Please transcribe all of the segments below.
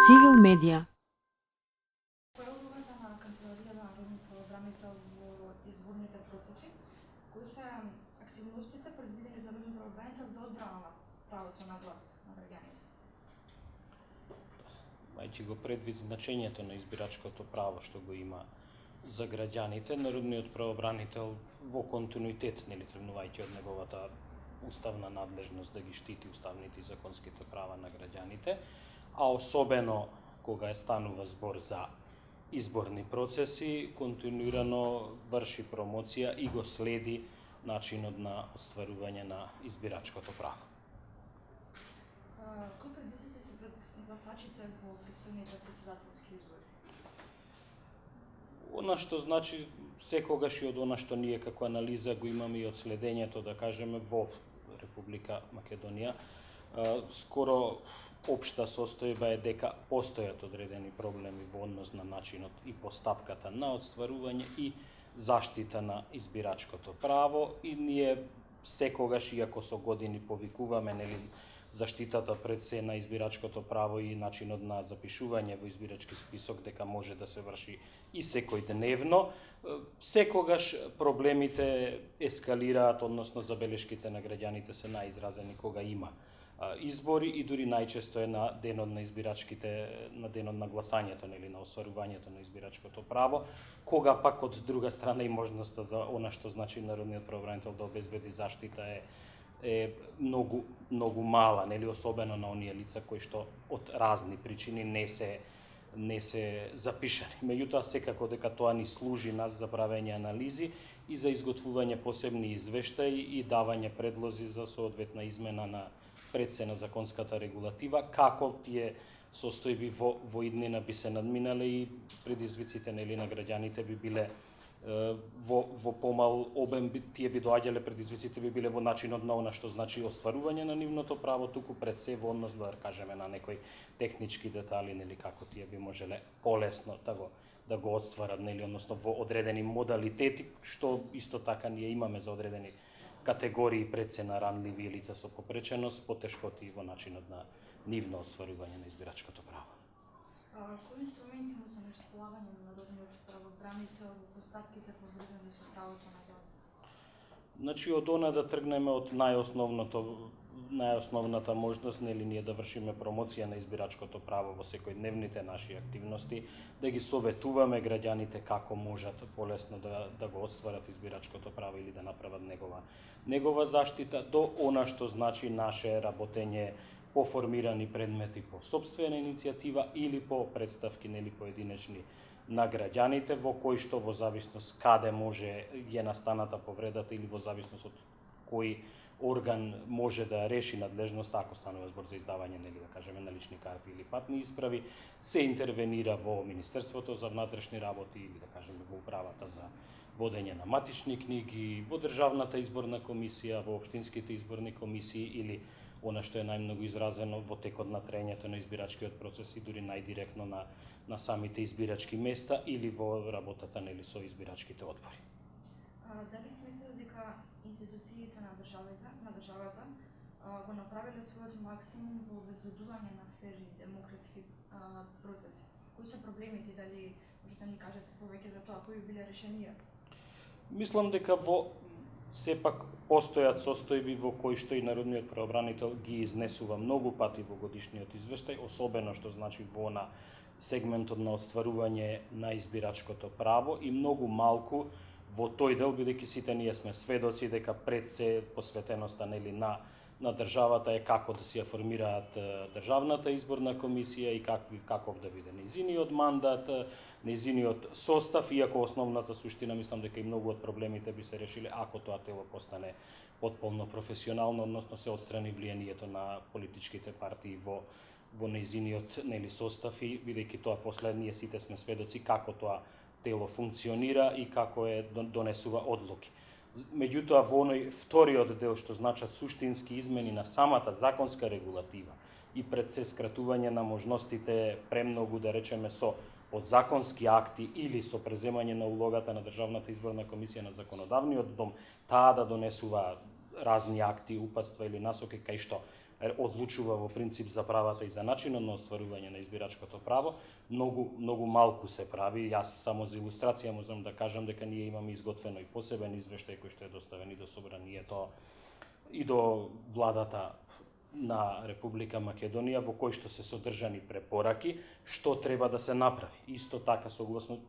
Цивил медија. Која е улогата на Канцеларијата на народниот правобранител во изборните процеси? Кои се активностите предвидени од народниот правобранител за одбрана на правото на глас на граѓаните? Мајќи го предвид значењето на избирачкото право што го има за граѓаните, народниот правобранител во континуитет, тргнувајќи од неговата уставна надлежност да ги штити уставните и законските права на граѓаните, а особено кога станува збор за изборни процеси, континуирано врши промоција и го следи начинот на остварување на избирачкото право. Кои предизвици се пред гласачите во престојните претседателски избори? Она што значи секогаш и од она што ние како анализа го имаме и од следењето, да кажеме, во Република Македонија, скоро општа состојба е дека постојат одредени проблеми во однос на начинот и постапката на остварување и заштита на избирачкото право, и ние секогаш, иако со години повикуваме заштитата пред се на избирачкото право и начинот на запишување во избирачки список дека може да се врши и секојдневно, секогаш проблемите ескалираат, односно забелешките на граѓаните се наизразени кога има избори и дури најчесто е на денот на на денот на гласањето, на остварувањето на избирачкото право, кога пак од друга страна и можноста за она што значи народниот правобранител да обезбеди заштита е многу мала, особено на оние лица кои што од разни причини не се запишани. Меѓутоа, секако дека тоа ни служи нас за правење анализи и за изготвување посебни извештаи и давање предлози за соодветна измена на пред се на законската регулатива, како тие состојби во иднина би се надминале и предизвиците на граѓаните би биле во помал обем, тие би доаѓале, предизвиците би биле во начинот на она што значи остварување на нивното право, туку пред се во однос, да кажеме, на некои технички детали, како тие би можеле полесно да го отстварат, односно во одредени модалитети, што исто така ние имаме за одредени категории пред се на ранливи лица со попреченост, потешкоти во начинот на нивно остварување на избирачкото право. Кои инструменти му се на располагање на народниот правобранител во постапките поврзани со правото на глас? Значи, од она да тргнеме од најосновната можност, ние да вршиме промоција на избирачкото право во секојдневните наши активности, да ги советуваме граѓаните како можат полесно да го остварат избирачкото право или да направат негова заштита, до она што значи наше работење по формирани предмети по сопствена иницијатива или по представки поединечни на граѓаните, во кои што во зависност каде може е настаната повредата или во зависност од кој орган може да реши надлежност, ако станува збор за издавање на лични карти или патни исправи, се интервенира во Министерството за внатрешни работи или во управата за водење на матични книги, во Државната изборна комисија, во општинските изборни комисии или она што е најмногу изразено во текот на траењето на избирачкиот процес и дури најдиректно на самите избирачки места или во работата со избирачките одбори. Дали сметате дека институциите на државата го направиле својот максимум во обезбедување на ферни демократски процеси? Кои се проблемите, дали можете да ни кажете повеќе за тоа, кои биле решенијата? Мислам дека сепак постојат состојби во кои што и народниот правобранител ги изнесува многу пати во годишниот извештај, особено што значи во на сегментот на остварување на избирачкото право и многу малку во тој дел, бидејќи сите ние сме сведоци дека пред се посветеноста на државата е како да си ја формираат Државната изборна комисија и каков да биде нејзиниот мандат, нејзиниот состав, иако основната суштина мислам дека и многу од проблемите би се решиле ако тоа тело постане потполно професионално, односно се отстрани влијанието на политичките партии во нејзиниот состав, и бидејќи тоа после ние сите сме сведоци како тоа тело функционира и како донесува одлуки. Меѓутоа, во оној вториот дел, што значат суштински измени на самата законска регулатива и пред се скратување на можностите премногу, да речеме, со подзаконски акти или со преземање на улогата на Државната изборна комисија на законодавниот дом, таа да донесува разни акти, упатства или насоки кај што одлучува во принцип за правата и за начинот на остварување на избирачкото право. Многу малку се прави. Јас само за илустрација можам да кажам дека ние имаме изготвено и посебен извештај кој што е доставен и до Собранието и до владата на Република Македонија, во кој што се содржани препораки што треба да се направи. Исто така согласно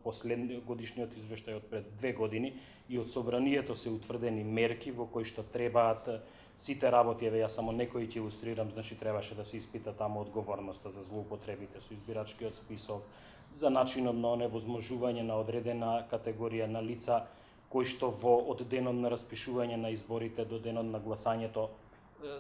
годишниот извештај од пред 2 години и од Собранието се утврдени мерки во кои што требаат сите работи. Еве јас само некои ќе илустрирам, значи требаше да се испита таму одговорноста за злоупотребите со избирачкиот список, за начинот на оневозможување на одредена категорија на лица кои што од денот на распишување на изборите до денот на гласањето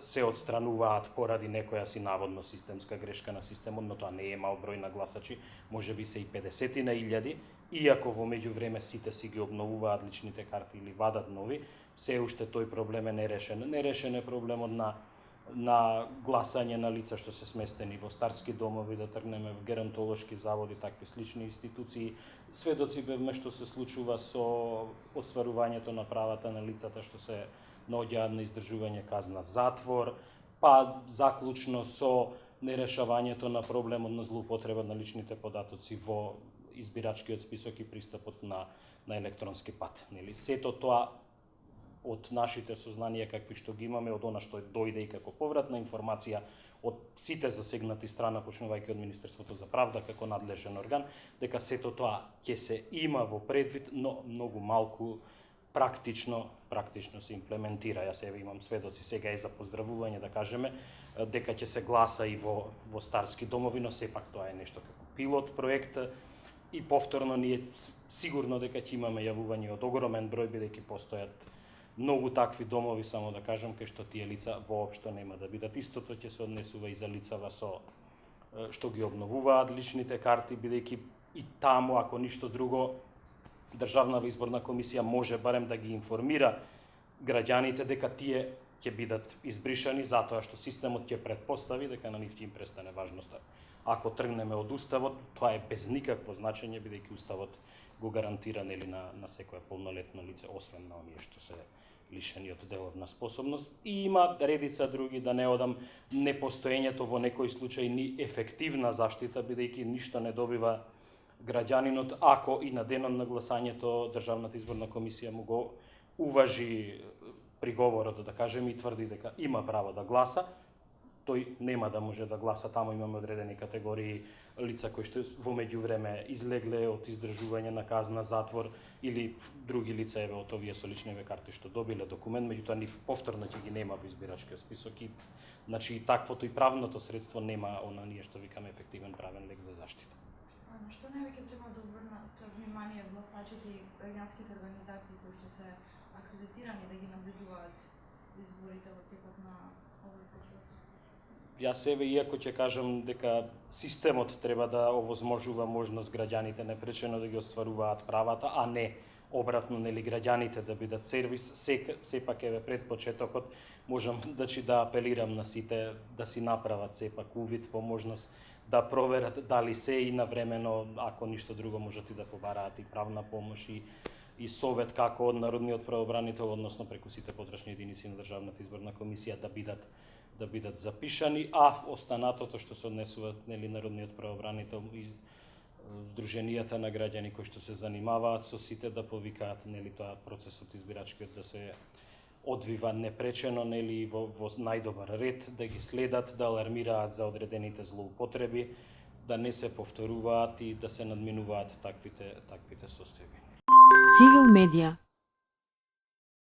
се отстрануваат поради некоја си наводно системска грешка на системот, но тоа не е мал број на гласачи, можеби се и 50 на илјади, иако во меѓувреме сите си ги обновуваат личните карти или вадат нови, се уште тој проблем е нерешен. Нерешен е проблемот на гласање на лица што се сместени во старски домови, да тргнеме в геронтолошки заводи, такви слични институции. Сведоци бевме што се случува со остварувањето на правата на лицата што се наоѓаат на издржување казна затвор, па заклучно со нерешавањето на проблемот на злоупотреба на личните податоци во избирачкиот список и пристапот на електронски пат. Сето тоа од нашите сознанија какви што ги имаме, од она што дојде и како повратна информација од сите засегнати страна, почнувајќи од Министерството за правда како надлежен орган, дека сето тоа ќе се има во предвид, но многу малку практично се имплементира. Јас еве имам сведоци, сега е за поздравување да кажеме, дека ќе се гласа и во старски домови, но сепак тоа е нешто како пилот проект и повторно ние сигурно дека ќе имаме јавување од огромен број, бидејќи постојат многу такви домови, само да кажам, кај што тие лица воопшто нема да бидат. Истото ќе се однесува и за лицава што ги обновуваат личните карти, бидејќи и таму, ако ништо друго, Државната изборна комисија може барем да ги информира граѓаните дека тие ќе бидат избришани затоа што системот ќе претпостави дека на нив ќе им престане важноста. Ако тргнеме од уставот, тоа е без никакво значење, бидејќи уставот го гарантира на секое полнолетно лице, освен на оние што се лишени од деловна способност. И има редица други, да не одам, непостоењето во некој случај ни ефективна заштита, бидејќи ништо не добива граѓанинот ако и на денот на гласањето Државната изборна комисија му го уважи приговорот, да кажеме, и тврди дека има право да гласа, тој нема да може да гласа. Таму имаме одредени категории лица кои што во меѓувреме излегле од издржување на казна затвор или други лица еве од овие со личниве карти што добиле документ, меѓутоа нив повторно ќе ги нема во избирачкиот список и значи и таквото и правното средство нема ние што викаме ефективен правен лек за заштита. На што највеќе треба да обрнат внимание гласачите и граѓанските организации кои што се акредитирани да ги наблюдуваат изборите во текот на овој процес? Јас еве, иако ќе кажам дека системот треба да овозможува можност граѓаните непречено да ги остваруваат правата, а не обратно, граѓаните да бидат сервис, сепак еве пред почетокот можам да апелирам на сите да си направат сепак увид по можност да проверат дали се и навремено, ако ништо друго можат и да побараат и правна помош и совет како од Народниот правобранител, односно преку сите потрашни единици на Државната изборна комисија да бидат запишани, а останатото што се однесуваат Народниот правобранител и Сдруженијата на граѓани кои што се занимаваат со сите да повикаат тоа процесот избирачкиот да се одвива непречено во најдобар ред, да ги следат, да алармираат за одредените злоупотреби, да не се повторуваат и да се надминуваат таквите состојби. Цивил медија